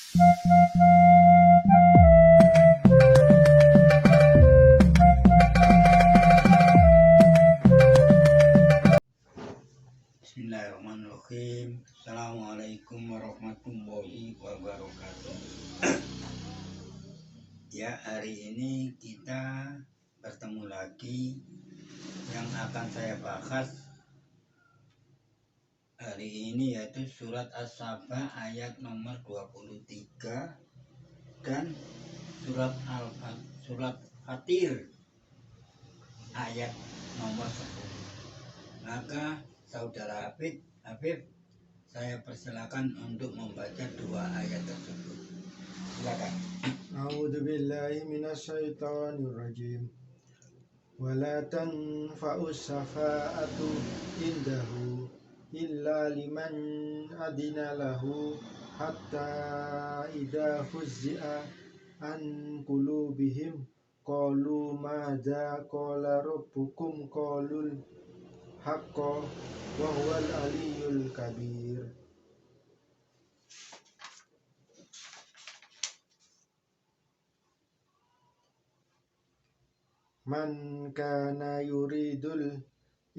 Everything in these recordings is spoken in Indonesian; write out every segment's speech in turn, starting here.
Bismillahirrahmanirrahim. Assalamualaikum warahmatullahi wabarakatuh. Ya, hari ini kita bertemu lagi. Yang akan saya bahas hari ini yaitu surat As-Saba ayat nomor 23 dan surat Fatir ayat nomor 10. Maka Saudara Habib, saya persilakan untuk membaca dua ayat tersebut. Silakan. A'udzubillahi minasyaitonirrajim. Wala tanfa'us syafa'atu indahu illa liman adina lahu hatta idza fuzzi'a an qulubihim qalu madza qala rabbukum qalul haqqa wa huwal aliyyul kabir. Man kana yuridul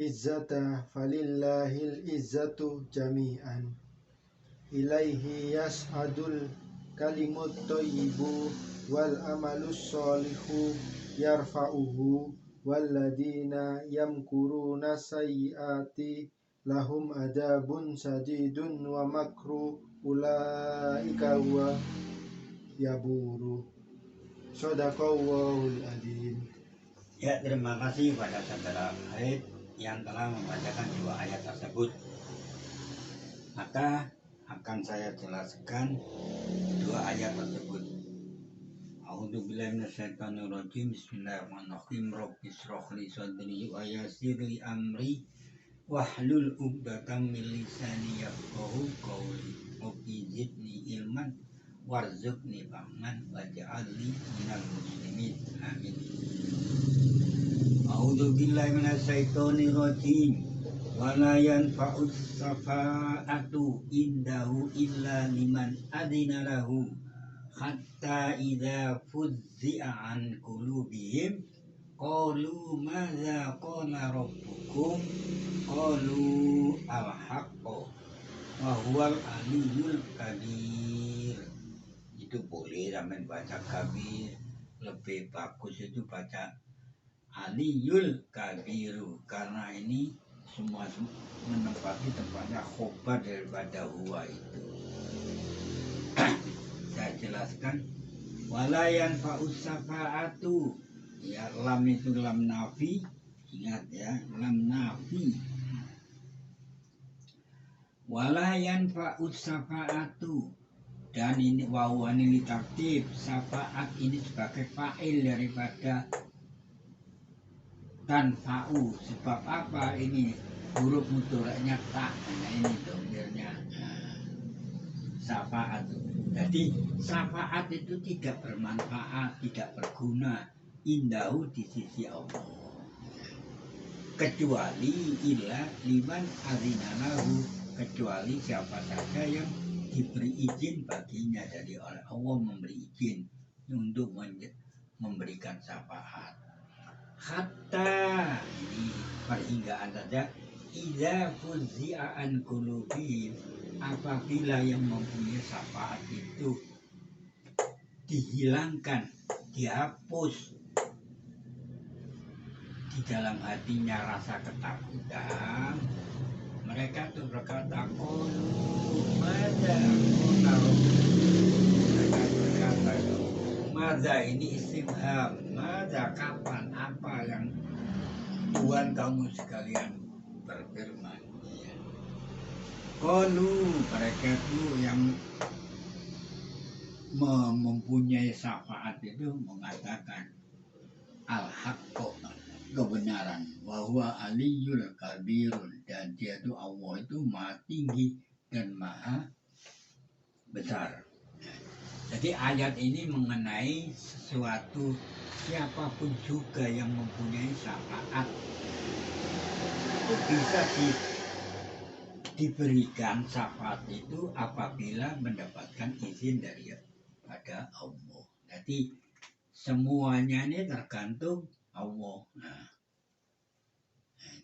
izzata falillahil izzatu jami'an ilaihi yas'adul kalimut thayyibu wal amalus sholihu yarfa'uhu walladina yamkuruna sayyiati lahum adabun sadidun wa makru ulaika wa yaburu. Shadaqallahul adzim. Ya, terima kasih pada saudara Habib yang telah membacakan dua ayat tersebut. Maka akan saya jelaskan dua ayat tersebut. A'udzubillahi minasyaitonirrajim. Bismillahirrahmanirrahim. Rabbi shrah li sadri wa yassir li amri wahlul 'uqdatam min lisani yafqahu qawli. Rabbi zidni ilman warzuqni fahman waj'alni minal muslimin. Amin. A'udzubillahi minasyaitonirrajim. Wala yanfa'us syafa'atu indahu illa liman adina lahu hatta idza fuzzi'a an qulubihim qalu madza qala rabbukum qalu al-haqqu wa huwal aliyyul kabir. Itu boleh sampean baca kabir, lebih bagus itu baca Aliyul Kabiru, karena ini semua menempati tempatnya khobar daripada huwa itu. Saya jelaskan. Walayan fa'us syafa'atu, ya, lam itu lam nafi, ingat ya, lam nafi. Walayan fa'us syafa'atu, dan ini wawan ini tertib. Syafa'at ini sebagai fa'il daripada tanfa'u. Sebab apa? Ini huruf mudhari'nya tak. Nah, ini domirnya syafa'at. Jadi syafa'at itu tidak bermanfaat, tidak berguna indahu di sisi Allah, kecuali illa liman azinalahu, kecuali siapa saja yang diberi izin baginya dari Allah, memberi izin untuk memberikan syafaat. Hatta, ini perhinggaan saja, idza fuzzi'a an qulubihim, apabila yang mempunyai syafaat itu dihilangkan, dihapus di dalam hatinya rasa ketakutan, mereka tuh berkata qalu madza qala mereka berkata, madza ini istifham, madza kapan, apa yang Tuhan kamu sekalian berfirman. Qalu, mereka itu yang mempunyai syafaat itu mengatakan al-haqqu, kebenaran, wa huwa aliyyul kabirun, dan dia itu Allah itu maha tinggi dan maha besar. Jadi ayat ini mengenai sesuatu, siapapun juga yang mempunyai syafaat itu bisa diberikan syafaat itu apabila mendapatkan izin dari kepada Allah. Jadi semuanya ini tergantung Allah. Nah,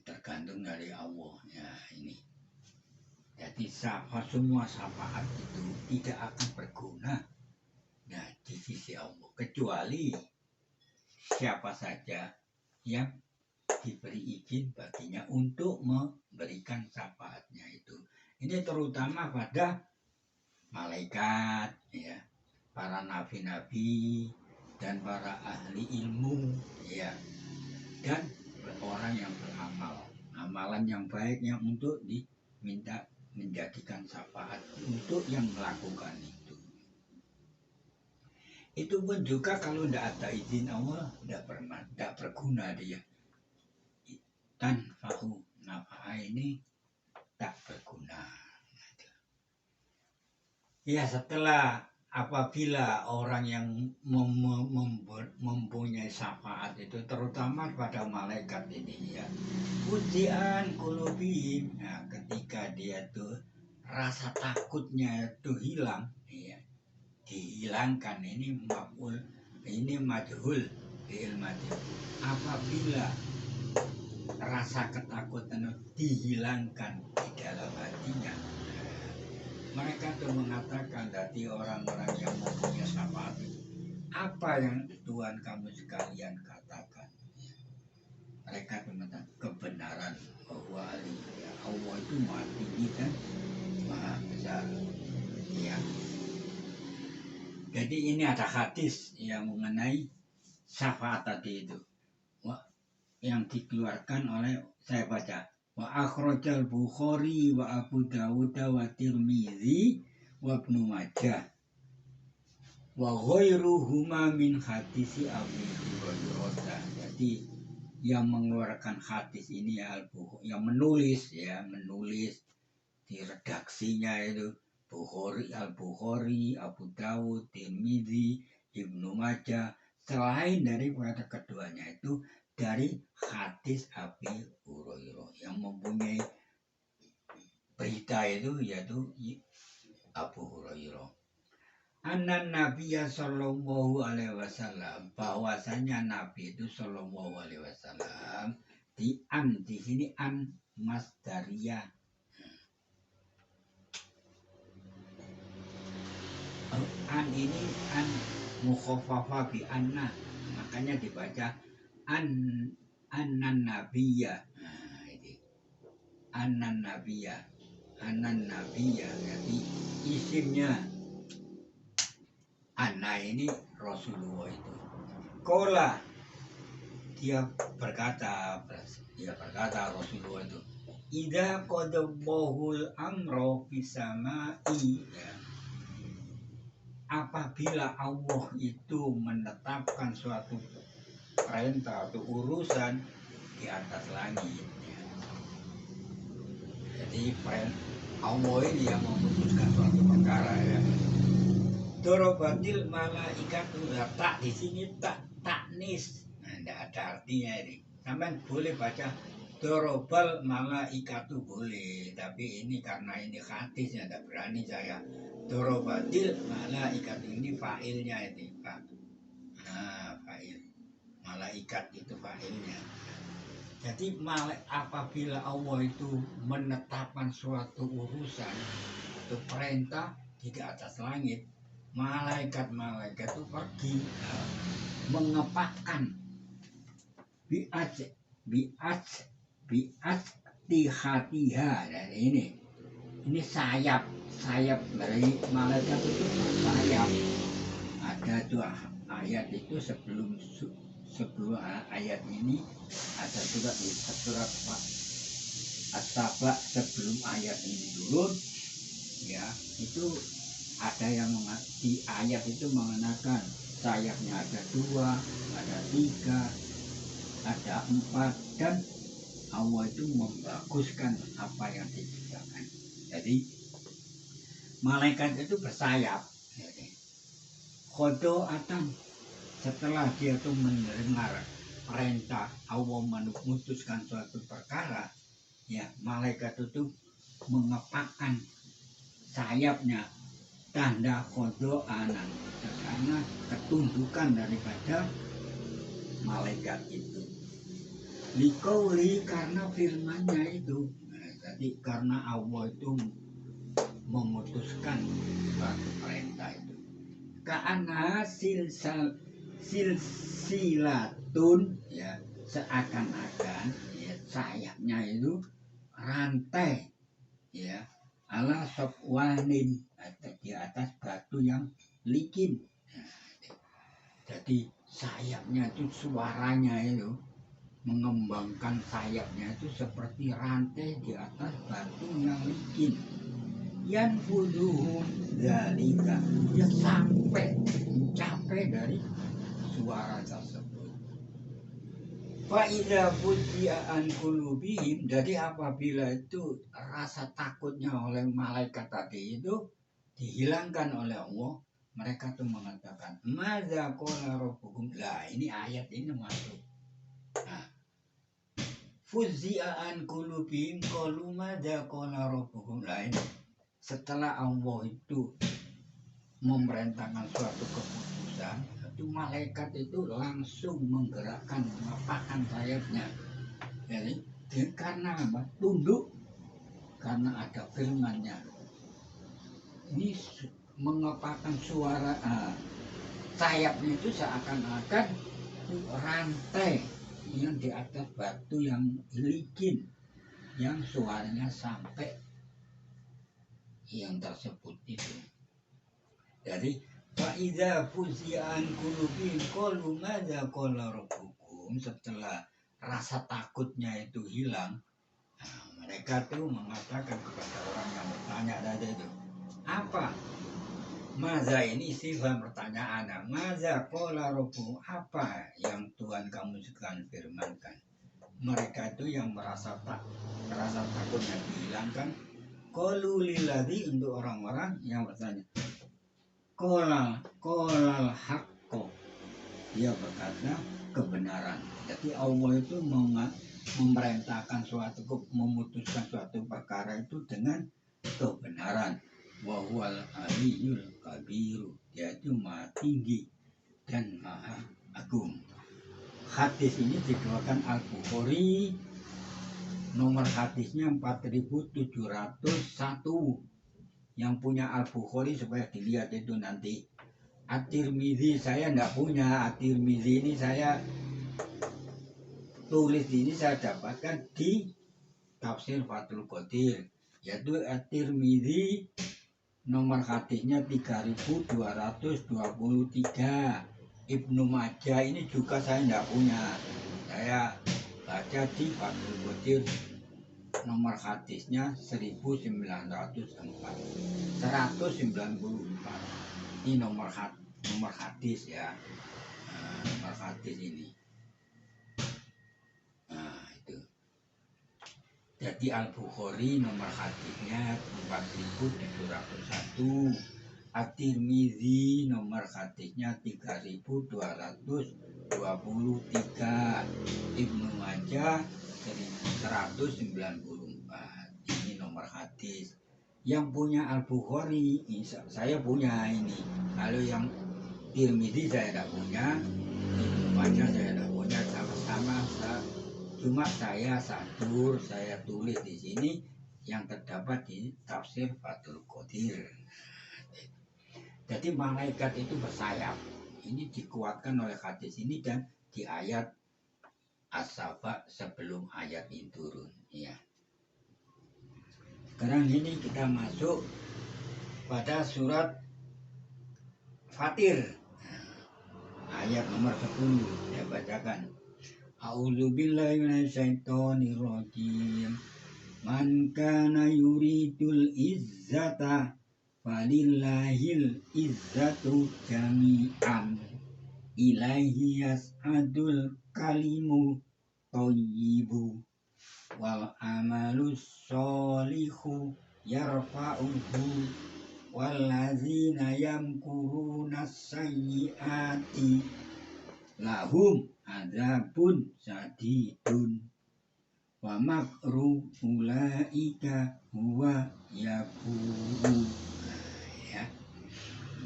tergantung dari Allah. Ya ini. Jadi semua syafaat itu tidak akan berguna di sisi Allah kecuali siapa saja yang diberi izin baginya untuk memberikan syafaatnya itu. Ini terutama pada malaikat, ya, para nabi-nabi dan para ahli ilmu, ya, dan orang yang beramal, amalan yang baik yang untuk diminta menjadikan syafaat untuk yang melakukan itu. Itu pun juga kalau tidak ada izin Allah, tidak berguna dia. Tanfa'u nafa'a ini tak berguna. Ya, setelah apabila orang yang mempunyai syafaat itu terutama pada malaikat ini, ya, ujian kulubihim, nah, ketika dia tuh rasa takutnya itu hilang, ya, dihilangkan. Ini maf'ul, ini majhul fi'il majhul. Apabila rasa ketakutan dihilangkan di dalam hatinya, mereka tuh mengatakan dari orang-orang yang mempunyai syafaat, apa yang Tuhan kamu sekalian katakan? Mereka tuh mengatakan kebenaran bahwa Allah itu maha tinggi dan maha besar. Ya. Jadi ini ada hadis yang mengenai syafaat tadi itu, yang dikeluarkan oleh, saya baca, wa akhrajal Bukhari wa Abu Dawud wa Tirmidzi wa Ibnu Majah wa ghairuhuma min hadisi Abi Hurairah. Jadi yang mengeluarkan hadis ini yang menulis di redaksinya itu Al-Bukhari, Abu Dawud, Tirmidzi, Ibnu Majah, selain dari keduanya itu dari hadis Abi Hurairah yang mempunyai berita itu, yaitu Abu Hurairah. Anna Nabiya sallallahu alaihi wasallam, bahwasanya Nabi itu sallallahu alaihi wasallam, di sini an masdariyah. An ini an mukhaffafa bi anna, makanya dibaca anan nabiyya. Nah, ini anan nabiyya, jadi isimnya Anna ini Rasulullah itu. Kola, dia berkata Rasulullah itu, idza qadallahu amra fisama'i, ya, apabila Allah itu menetapkan suatu perintah atau urusan di atas langit, ya. Jadi Allah ini yang memutuskan suatu perkara, ya. Dorobatil malaikat, tak di sini taknis, nah, tidak ada artinya ini. Sampai boleh baca dorobal malaikatu boleh, tapi ini karena ini hadis, ya, tidak berani saya. Dorobatil malaikat ini fa'ilnya ini, Pak. Nah, fa'il. Malaikat itu fa'ilnya. Jadi apabila Allah itu menetapkan suatu urusan atau perintah di atas langit, malaikat itu pergi mengepakkan tihatiha. Dan ini sayap dari malaikat itu sayap. Ada tuh ayat itu sebelum ayat ini ada surat As-Saba sebelum ayat ini turun, ya, itu ada yang di ayat itu mengatakan sayapnya ada 2, ada 3, ada 4, dan Allah itu membaguskan apa yang diciptakan. Jadi malaikat itu bersayap. Khodoatan, setelah dia itu mendengar perintah Allah memutuskan suatu perkara, ya, malaikat itu mengepakkan sayapnya tanda khodoanan, karena ketundukan daripada malaikat itu. Likauli, karena firmannya itu. Nah, jadi karena Allah itu memutuskan suatu perintah itu. Ka'ana silsilatun, ya, seakan-akan ya, sayapnya itu rantai, ya, ala sofwanin, di atas batu yang licin. Nah, jadi sayapnya itu, suaranya itu mengembangkan sayapnya itu seperti rantai di atas batu yang licin. Yan fuduhum dalika, ya sampai mencapai dari suara tersebut. Fa'idha fuji'an kulubihim, jadi apabila itu rasa takutnya oleh malaikat tadi itu dihilangkan oleh Allah, mereka tuh mengatakan, madza qala rabbukum. Lah ini ayat ini masuk. Nah, fuji'an kulubihim qalu madza qala rabbukum. Lah ini setelah Allah itu memerintahkan suatu keputusan, itu malaikat itu langsung menggerakkan, mengepakkan sayapnya. Jadi karena apa? Tunduk, karena ada firmannya. Ini mengepakkan suara sayapnya itu seakan-akan rantai yang di atas batu yang licin, yang suaranya sampai yang tersebut itu. Jadi fa'idza fuzi'an qulubihim qalu madza qala rabbukum, setelah rasa takutnya itu hilang, nah, mereka tuh mengatakan kepada orang yang bertanya tadi itu, apa? Madza ini istifham pertanyaan. Madza qala rabbukum, apa yang Tuhan kamu sekarang firmankan? Mereka itu yang merasa takutnya dihilangkan. Qalu lilladzi, untuk orang-orang yang bertanya, qolal haqqo, dia berkata kebenaran. Jadi Allah itu memerintahkan memutuskan suatu perkara itu dengan kebenaran. Wa huwal aliyyul kabir, dia itu maha tinggi dan maha agung. Hadis ini dikeluarkan Al-Bukhari, nomor hadisnya 4701. Yang punya Al-Bukhari supaya dilihat itu nanti. At-Tirmidzi saya enggak punya. At-Tirmidzi ini saya tulis, ini saya dapatkan di Tafsir Fathul Qadir, yaitu At-Tirmidzi nomor hadisnya 3223. Ibnu Majah ini juga saya enggak punya. Saya baca di Fathul Qadir, nomor hadisnya 1904. Ini nomor hadis ya. Nomor hadis ini. Nah, itu. Jadi Al-Bukhari nomor hadisnya 4701. At-Tirmidzi nomor hadisnya 3223. Ibnu Majah 1194. Ini nomor hadis. Yang punya Al-Bukhari, saya punya ini. Kalau yang Tirmidzi saya tidak punya, Ibnu Majah saya tidak punya, sama-sama. Cuma saya tulis di sini yang terdapat di Tafsir Fathul Qadir. Jadi malaikat itu bersayap. Ini dikuatkan oleh hadis ini dan di ayat As-Saba sebelum ayat ini turun. Ya. Sekarang ini kita masuk pada surat Fatir, ayat nomor 10. Saya bacakan. A'udzubillahi minasyaitonirrajim. Man kana yuridul izzata falillahil izzatu jami'an ilaihi yas'adul kalimu thayyibu wal amalus sholihu yarfa'uhu wallazina yamkuruna sayyiati lahum adzabun sadidun wa makru ulaika huwa yaburu. Ya.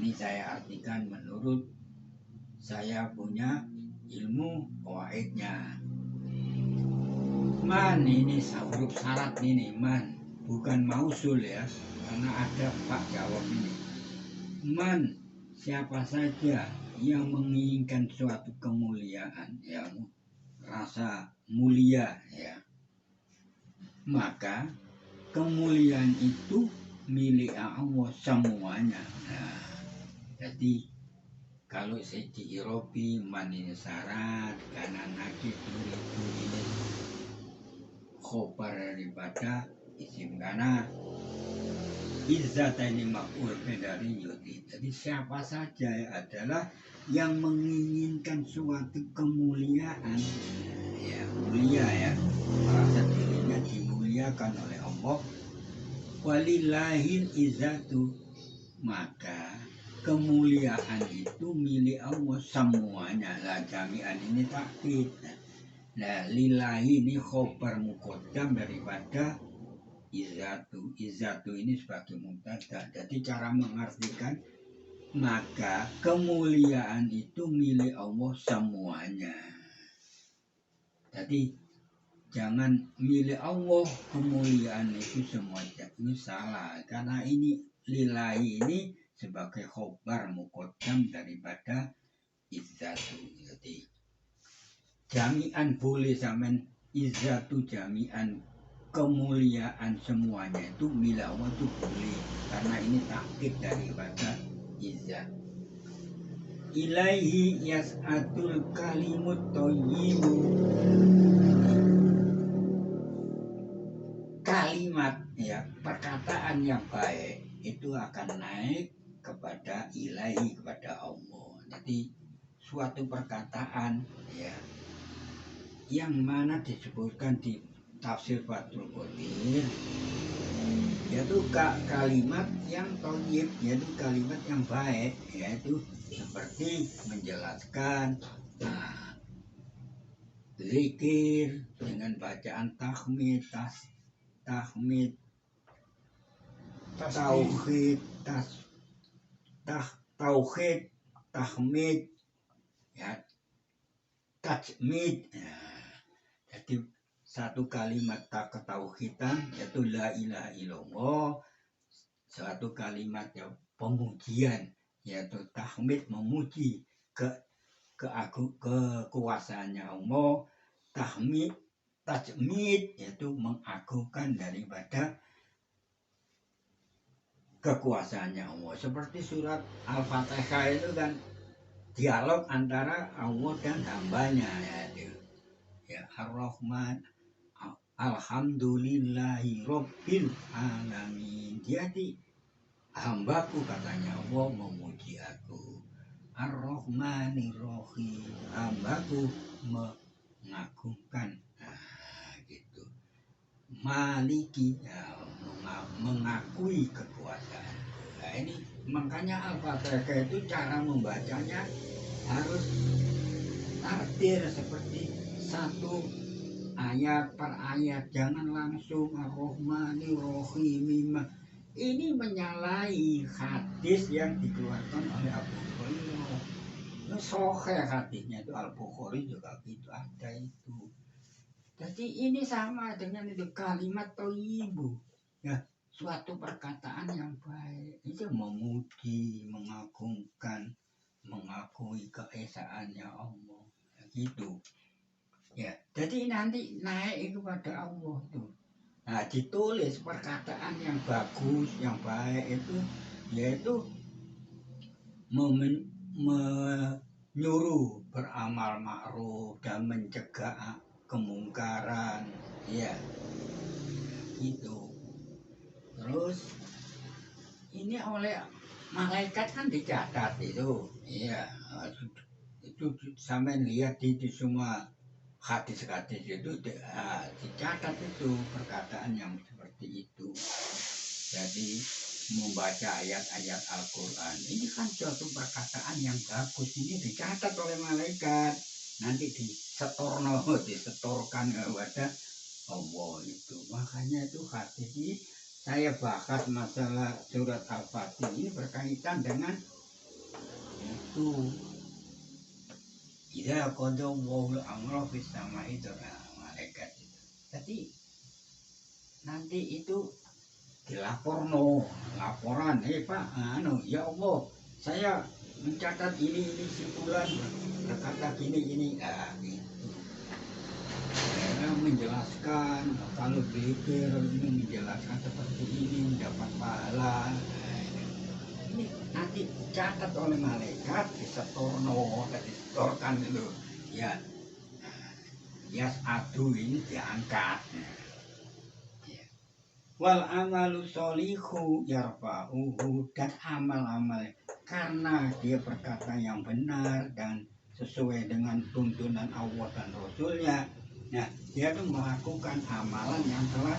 Ini saya artikan menurut saya punya ilmu qawaidnya. Man ini huruf syarat ini man, bukan mausul ya, karena ada pak jawab ini. Man, siapa saja yang menginginkan suatu kemuliaan, yang rasa mulia ya, maka kemuliaan itu milik Allah semuanya. Nah, jadi kalau saya di Eropa man ini syarat, kanan nakit itu ini khobar daripada isim kana, izzat ini maf'ul dari yuti. Jadi siapa saja adalah yang menginginkan suatu kemuliaan, ya mulia ya, merasa dirinya dimuliakan oleh Allah, walillahil izzatu, maka kemuliaan itu milik Allah semuanya. Lah jami'an ini takkid. Nah lillahi ini khobar muqaddam daripada izzatu. Izzatu ini sebagai mubtada. Jadi cara mengartikan, maka kemuliaan itu milik Allah semuanya. Jadi jangan milik Allah kemuliaan itu semuanya, ini salah. Karena ini lillahi ini sebagai khobar muqaddam daripada izzatu. Jadi jami'an boleh zaman izzatu jami'an kemuliaan semuanya itu milik Allah itu boleh, karena ini takkid daripada izzat. Ilaihi yas'atul kalimut thayyibu, kalimat ya, perkataan yang baik itu akan naik kepada ilahi, kepada Allah. Jadi suatu perkataan ya, yang mana disebutkan di tafsir Fathul Qadir, yaitu kalimat yang thayyib, yaitu kalimat yang baik, yaitu seperti menjelaskan zikir dengan bacaan tahmid, tahmid, tauhid, tauhid, tahmid, ya, tajmid. Jadi satu kalimat ketauhidan yaitu la ilaha illallah, satu kalimat ya pemujian yaitu tahmid, memuji kekuasaannya Allah, tahmid, tajmid yaitu mengagungkan daripada kekuasaannya Allah. Seperti surat Al-Fatihah itu kan dialog antara Allah dan hambanya, yaitu ya Ar-Rahman, alhamdulillahi rabbil alamin. Jadi hambaku, katanya Allah, memuji aku. Ar-Rahmanir-Rahim, hambaku mengagungkan, gitu. Maliki, ya, mengakui kekuasaan. Nah ini makanya Al-Fatihah itu cara membacanya harus tartil seperti satu ayat per ayat, jangan langsung Ar-Rahmanir-Rahim. Ini menyalahi hadis yang dikeluarkan oleh Abu Hurairah. Ini sahih hadisnya itu, Al-Bukhari juga gitu ada itu. Jadi ini sama dengan itu kalimat thayyibu, ya, suatu perkataan yang baik itu memuji, mengagungkan, mengakui keesaannya Allah, gitu. Ya, jadi nanti naik kepada Allah itu. Nah, ditulis perkataan yang bagus, yang baik itu, yaitu menyuruh beramal ma'ruf dan mencegah kemungkaran, ya, gitu. Terus ini oleh malaikat kan dicatat itu, ya, itu sampai lihat di semua hadis-hadis itu dicatat itu perkataan yang seperti itu. Jadi membaca ayat-ayat Al-Quran ini kan suatu perkataan yang bagus, ini dicatat oleh malaikat, nanti disetorkan kepada Allah itu. Makanya itu hadis ini saya bahas masalah surat Al-Fatihah ini berkaitan dengan itu ida qadallahu amra fis sama'i itu malaikat itu. Jadi nanti itu dilaporno, laporan, Pak, ya Allah, saya mencatat ini si fulan berkata gini, gitu. Saya menjelaskan kalau beker ini menjelaskan seperti ini mendapat pahala. Ini nanti dicatat oleh malaikat, disetorno, disetorkan itu, ya, adu ini diangkat. Wal amalu sholihu yarfa'uhu, dan amal-amal karena dia berkata yang benar dan sesuai dengan tuntunan Allah dan Rasulnya. Nah, dia tuh melakukan amalan yang telah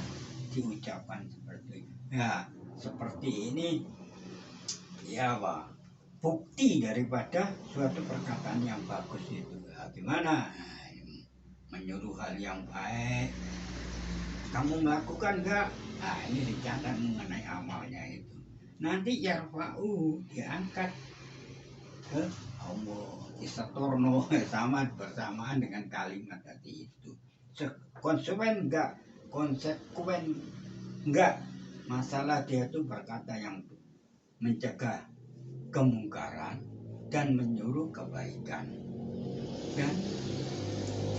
diucapkan seperti ini. Ya, seperti ini ya Pak, bukti daripada suatu perkataan yang bagus itu. Nah, gimana? Menyuruh hal yang baik. Kamu melakukan enggak? Nah, ini dicatat mengenai amalnya itu. Nanti yarfa'u diangkat ke Allah, disetorno sama bersamaan dengan kalimat tadi itu. Konsekuen enggak? Konsekuen enggak? Masalah dia itu berkata yang mencegah kemungkaran dan menyuruh kebaikan, dan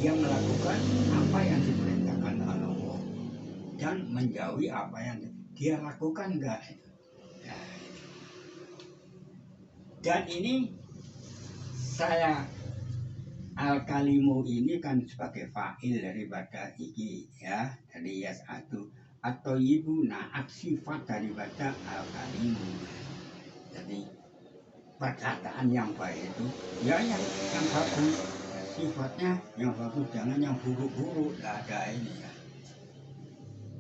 dia melakukan apa yang diperintahkan oleh Allah dan menjauhi apa yang dia lakukan enggak. Dan ini saya al-kalimu ini kan sebagai fa'il daripada iki ya, dari yas'adu atau ibu naat sifat daripada al-kalimu. Jadi perkataan yang baik itu ya yang bagus, sifatnya yang bagus, jangan yang buruk-buruk. Tidak ada ini ya.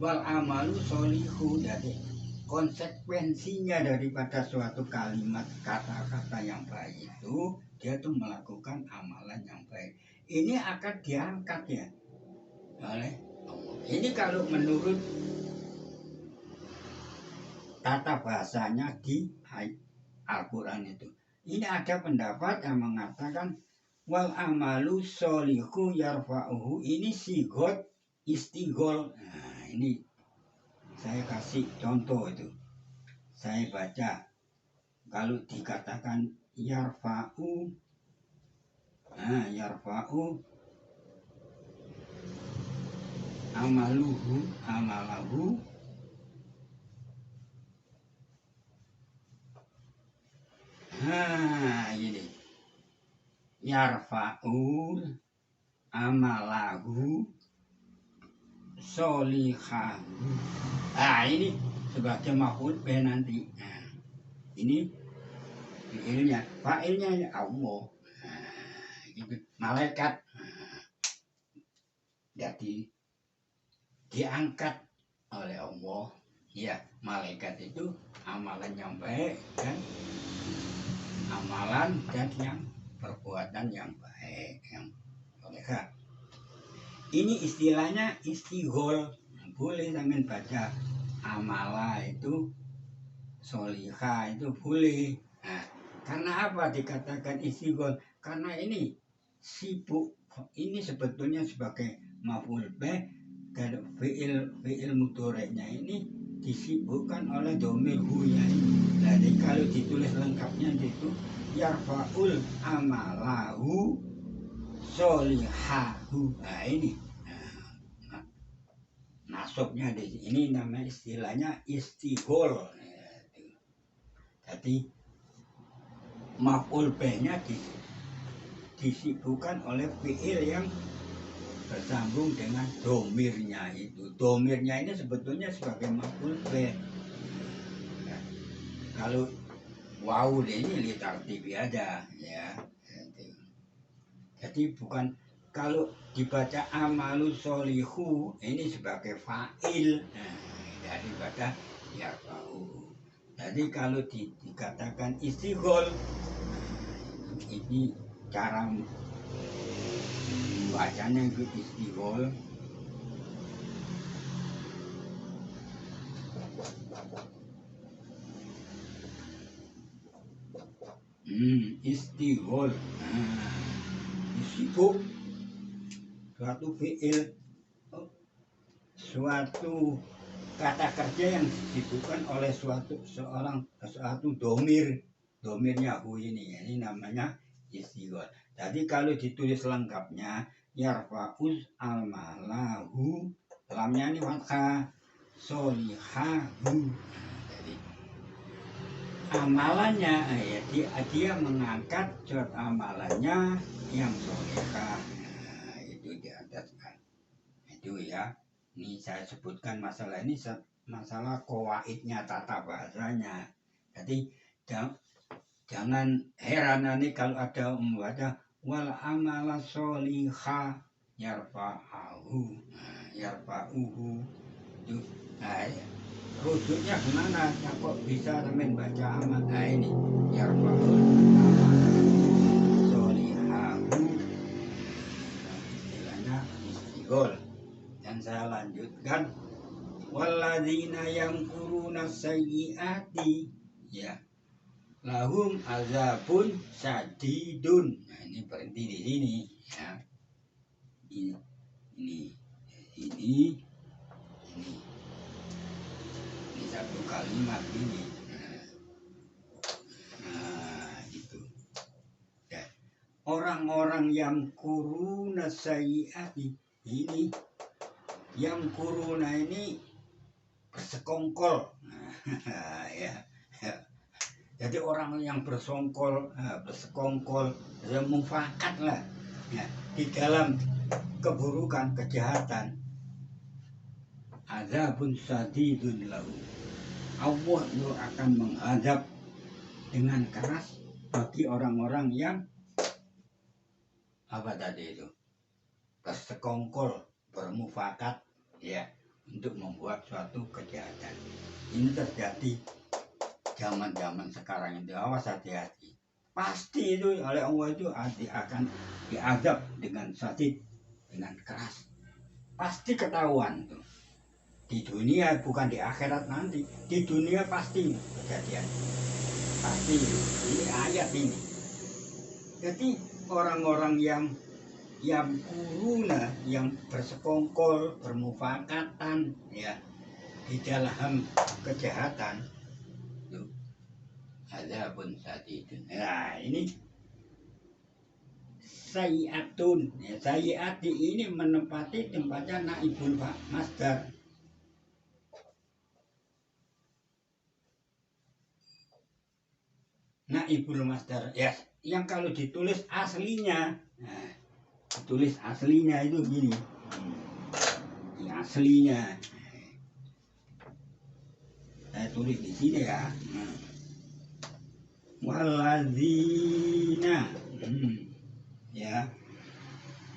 Wal amalu sholihu, jadi konsekuensinya daripada suatu kalimat kata-kata yang baik itu dia tuh melakukan amalan yang baik. Ini akan diangkat ya oleh Allah. Ini kalau menurut tata bahasanya di Al-Quran itu. Ini ada pendapat yang mengatakan wal amalu sholihu yarfa'uhu, ini sigot istighol. Nah, ini saya kasih contoh itu. Saya baca kalau dikatakan yarfa'u, yarfa'u amalahu ini yarfa'u amalahu sholihahu. Ini sebagai maf'ul bih nanti. Ini fi'ilnya, fa'ilnya ya Allah. Gitu. Malaikat. Jadi diangkat oleh Allah. Ya, malaikat itu amalan yang baik kan, amalan dan yang perbuatan yang baik yang solehah. Ini istilahnya istighol. Boleh sampean baca amala itu solihah itu boleh. Nah, karena apa dikatakan istighol? Karena ini sibuk, ini sebetulnya sebagai maf'ul bih dan fi'il mudhari'nya ini disibukkan oleh dhamir hu-nya ini. Jadi kalau ditulis lengkapnya itu yarfa'ul amalahu sholihahu. Nah, ini nasabnya di sini namanya istilahnya istighol. Jadi maf'ul bih-nya disibukkan oleh fi'il yang bersambung dengan domirnya itu. Domirnya ini sebetulnya sebagai maf'ul bih. Kalau wawu ini litartibi aja ya. Jadi bukan, kalau dibaca amalu sholihu ini sebagai fa'il daripada yarfa'u. Jadi kalau dikatakan istighol, ini cara bacanya itu istighol. Istighol. Sibuk. Suatu fiil, suatu kata kerja yang disibukkan oleh suatu domirnya hu ini namanya istighol. Jadi kalau ditulis lengkapnya yarfa'uz almalahu, lamnya ini fathah, solihahu. Jadi amalannya ya dia mengangkat surat amalannya yang solihah. Itu di atas kan. Itu ya. Ini saya sebutkan masalah ini masalah qawaidnya tata bahasanya. Jadi jangan heran nanti kalau ada membaca wal amala solihah yarfa'uhu. Itu rujuknya gimana? Ya, kok bisa temen baca amat? Nah ini yarfa'ul solihahu, istilahnya istighol. Dan saya lanjutkan walladzina yamkuruna sayyiati ya lahum azabun syadidun. Nah ini berhenti di sini ya. Ini satu kalimat ini. Nah itu ya. Orang-orang yang kuruna sayyiati ini, yang kuruna ini bersekongkol. Ya. Jadi orang yang bersekongkol, mufakat lah ya, di dalam keburukan, kejahatan. Azabun sadidun lahu. Allah itu akan menghadap dengan keras bagi orang-orang yang apa tadi itu, bersekongkol, bermufakat ya, untuk membuat suatu kejahatan. Ini terjadi zaman-zaman sekarang itu. Awas, hati-hati. Pasti itu oleh Allah itu akan diadab dengan sadid, dengan keras. Pasti ketahuan tuh. Di dunia, bukan di akhirat nanti. Di dunia pasti kejadian. Pasti ini ayat ini. Jadi orang-orang yang kuruna, yang bersekongkol, bermufakatan ya di dalam kejahatan, itu azabun sadidun. Nah ini sayyi'atun ya, sayyi'ati ini menempati tempatnya naibul masdar. Naibul masdar ya, yang kalau ditulis aslinya, nah, ditulis aslinya itu gini, ini aslinya saya tulis di sini ya. Waladzina ya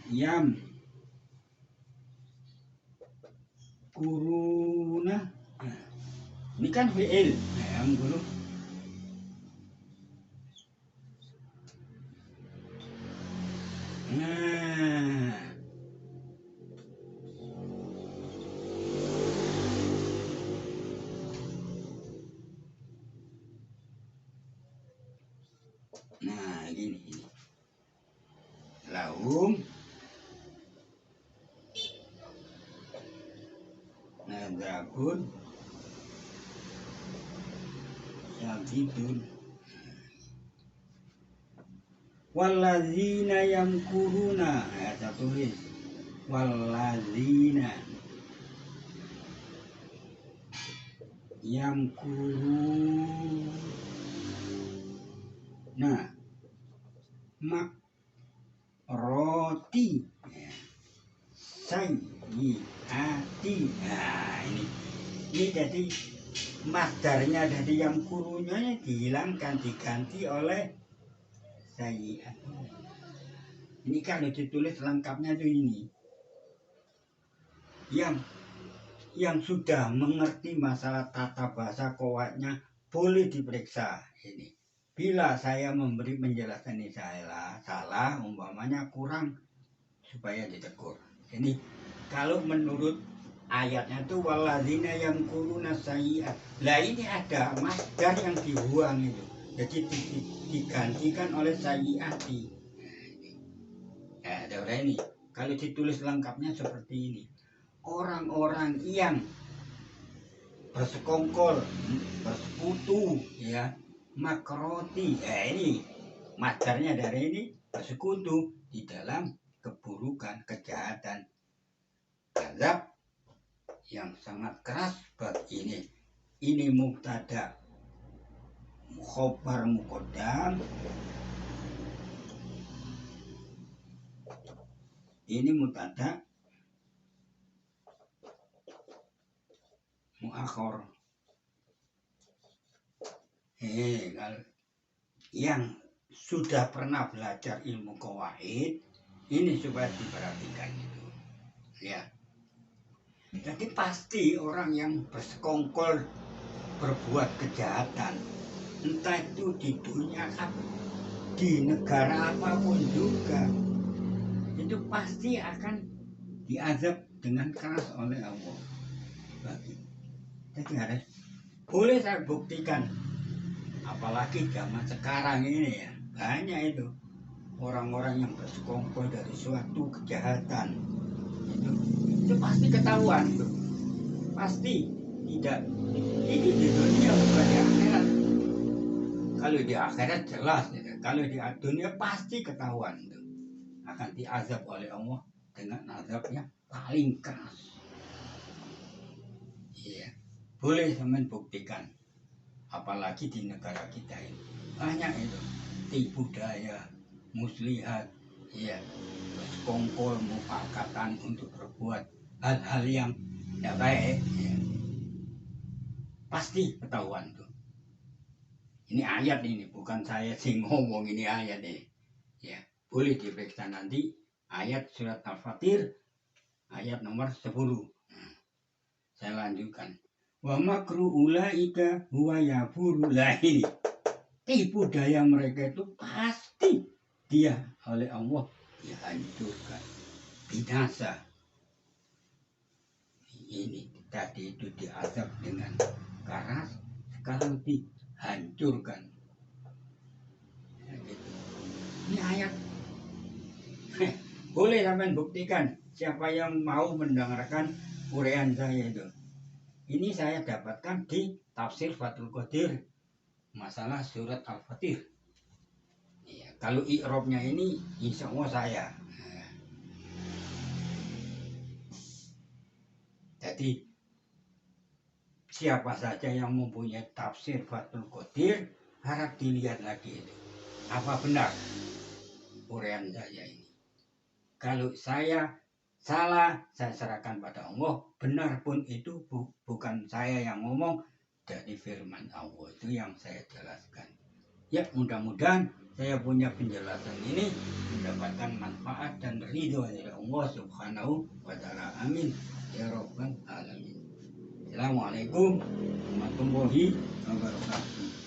yam kuruna, ini kan fi'il yang guru. Nah gini lahum nadzabun syadidun walladzina yamkuruna, saya tulis walladzina yamkuruna makroti sayyiati. Nah ini jadi masdarnya dari yang kurunya dihilangkan, diganti oleh sayyiat. Ini kalau ditulis lengkapnya itu ini yang sudah mengerti masalah tata bahasa qawaidnya boleh diperiksa ini. Bila saya memberi penjelasan ini salah, umpamanya kurang, supaya ditegur. Ini kalau menurut ayatnya itu waladzina yang kuruna sayyi'at. Lah ini ada masdar yang dibuang itu. Jadi digantikan oleh sayyiati. Nah, ada ini. Kalau ditulis lengkapnya seperti ini. Orang-orang yang bersekongkol, bersekutu, ya, makroti. Ini madarnya dari ini bersekutu di dalam keburukan, kejahatan, azab yang sangat keras bagi ini. Ini mubtada, khobar muqaddam. Ini mubtada muakhir. Yang sudah pernah belajar ilmu qawaid, ini supaya diperhatikan itu. Ya. Jadi pasti orang yang bersekongkol berbuat kejahatan, entah itu di dunia di negara apapun juga, itu pasti akan diazab dengan keras oleh Allah. Jadi harus boleh saya buktikan, apalagi zaman sekarang ini ya, banyak itu orang-orang yang bersekongkol dari suatu kejahatan, itu pasti ketahuan tuh. Pasti tidak, ini di dunia bukan di akhirat. Kalau di akhirat jelas ya. Kalau di dunia pasti ketahuan tuh, akan diazab oleh Allah dengan azab yang paling keras. Iya, boleh teman buktikan, apalagi di negara kita ini banyak itu tipu daya, muslihat, ya, bersekongkol, mufakatan untuk berbuat hal-hal yang tidak baik, ya. Pasti ketahuan tuh. Ini ayat ini, bukan saya sih ngomong, ini ayat ini. Ya, boleh diperiksa nanti ayat surat Al-Fatir ayat nomor 10. Saya lanjutkan. Wa makru ulaika huwa yafuru. Lah ini tipu daya mereka itu pasti dia oleh Allah dihancurkan, binasa. Ini tadi itu diazab dengan keras, sekarang dihancurkan. Nah, gitu. Ini ayat. Boleh sampai buktikan, siapa yang mau mendengarkan uraian saya itu. Ini saya dapatkan di tafsir Fathul Qadir masalah surat Al-Fatir. Ya, kalau i'rabnya ini insya Allah saya. Nah. Jadi siapa saja yang mempunyai tafsir Fathul Qadir harap dilihat lagi itu. Apa benar uraian saya ini? Kalau saya salah, saya serahkan pada Allah. Benar pun itu bukan saya yang ngomong, dari firman Allah itu yang saya jelaskan. Ya, mudah-mudahan saya punya penjelasan ini mendapatkan manfaat dan ridho dari Allah Subhanahu wa Ta'ala. Amin ya rabbal alamin. Assalamualaikum warahmatullahi wabarakatuh.